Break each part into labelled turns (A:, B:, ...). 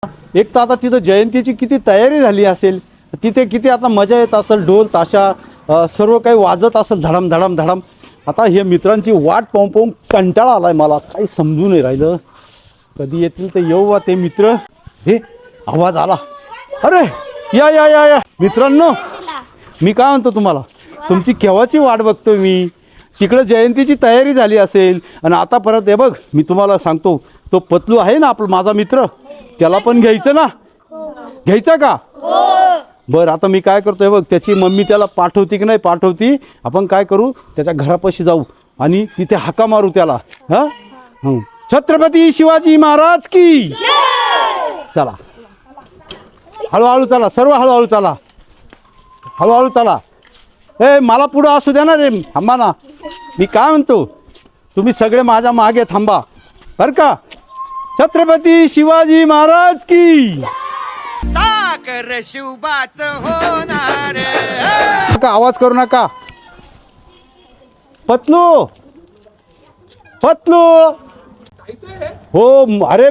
A: एक तर आता तिथं जयंतीची किती तयारी झाली असेल, तिथे किती आता मजा येत असेल, ढोल ताशा सर्व काही वाजत असेल धडम धडम धडम. आता हे मित्रांची वाट पाहून पाहून कंटाळा आलाय मला, काही समजून नाही राहिलं. कधी येतील तर येऊ ते मित्र. हे आवाज आला, अरे या या या या मित्रांनो, मी काय म्हणतो तुम्हाला, तुमची केव्हाची वाट बघतोय मी. तिकडं जयंतीची तयारी झाली असेल आणि आता परत हे बघ, मी तुम्हाला सांगतो, तो पतलू आहे ना आपला माझा मित्र, त्याला पण घ्यायचं ना. घ्यायचा का? बरं, आता मी काय करतोय बघ, त्याची मम्मी त्याला पाठवती की नाही पाठवती, आपण काय करू, त्याच्या घरापाशी जाऊ आणि तिथे हाका मारू त्याला. हां, छत्रपती शिवाजी महाराज की. चला हळूहळू चला, सर्व हळूहळू चला, हळूहळू चला. ए मला पुढं असू द्या ना रे, थांबा ना. मी काय म्हणतो, तुम्ही सगळे माझ्या मागे थांबा बरं का. छत्रपती शिवाजी महाराज की.
B: साखर शिवबाच होणार.
A: का आवाज करू नका. पतलू पतलू. हो अरे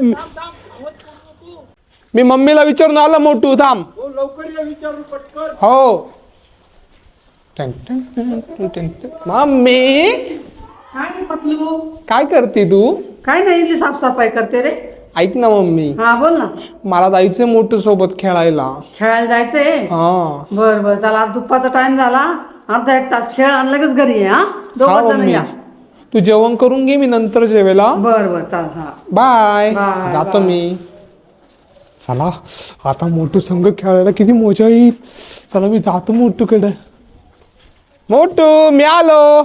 C: मी मम्मीला विचारून आलो. मोठू थांब.
A: लवकर या, विचारू पटकन.
C: हो. मम्मी
D: काय पतलू,
C: काय करते तू?
D: काय नाही, इथली साफसफाई करते रे.
C: ऐक ना मम्मी,
D: हा बोल ना.
C: मला जायचंय मोठू सोबत खेळायला.
D: खेळायला जायचंय?
C: हा
D: बर बर, चला आज दुपारचा टाइम झाला, अर्धा एक तास खेळ आणि लगेच घरी ये. हा
C: हा
D: दोघं जण
C: मम्मी,
D: या.
C: तू जेवण करून घे, मी नंतर जेवेला.
D: बर बर चाल. हा
C: बाय.
D: बाय,
C: जातो
D: बाय.
C: मी. चला आता मोठू संघ खेळायला किती मजा येईल. चला मी जातो मोठूकडे. मोठू मी आलो.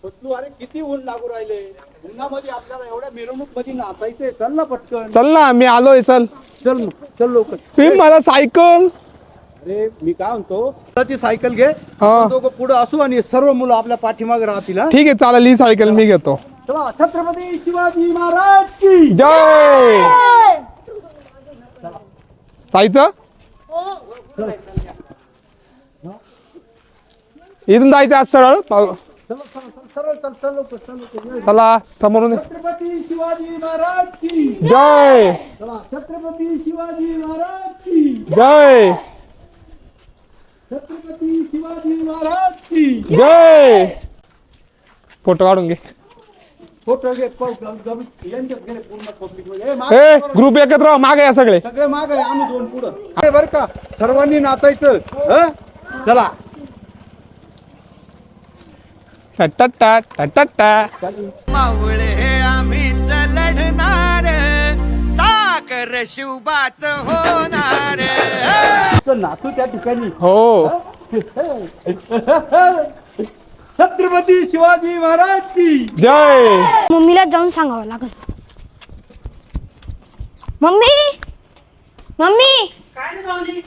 A: पतलू अरे किती ऊन लागू राहिले, उन्हामध्ये आपल्याला एवढ्या मिरवणूक मध्ये नाचायचंय. चल ना पटकन.
C: चल ना, मी आलोय. चल
A: चल चल लवकर.
C: तुम्ही मला सायकल.
A: अरे मी काय म्हणतो, ती सायकल घे,
C: हा.
A: दोघं पुढे असू आणि सर्व मुलं आपल्या पाठीमागे राहतील.
C: ठीक आहे चालेल, ही सायकल मी घेतो.
A: चला, छत्रपती शिवाजी महाराज की.
C: जय. जायचं इथून जायचं आज सरळ.
A: सरळ चल, चल लवकर, चल लवकर.
C: चला समोरून.
A: छत्रपती शिवाजी महाराज की.
C: जय
A: चला, छत्रपती शिवाजी महाराज की.
C: जय
A: छत्रपती शिवाजी महाराज की.
C: जय. फोटो काढून घे.
A: फोटो घे, यांच्यात गेले पूर्ण पब्लिक मध्ये.
C: ए ग्रुप एकत्र मागे या सगळे.
A: सगळे माग आहे, आम्ही दोन पुढं. बरं का, सर्वांनी नाचायचं. चला.
C: टट्टा टट्टा.
B: मावळे हे आम्हीच लढणार. साखर शिवबाच होणार.
A: नाचू त्या ठिकाणी.
C: हो.
A: छत्रपती शिवाजी महाराज की.
C: जय.
E: मम्मीला जाऊन सांगावं लागल. Mummy mummy.
D: काय नाही जाऊन.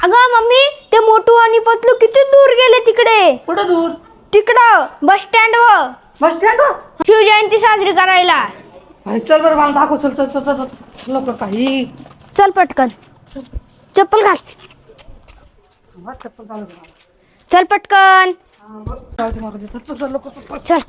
E: अगं मम्मी, ते मोटू आणि पतलू किती दूर गेले तिकडे.
D: कुठं दूर?
E: तिकडं बस स्टँड वर
D: बस स्टँड वर.
E: शिवजयंती साजरी करायला.
D: भाई चल बरं, मला दाखव. चल चल चल चल चल लवकर. काही
E: चल पटकन, चप्पल घाल. चल पटकन.
D: चल चल लवकर.
E: चल.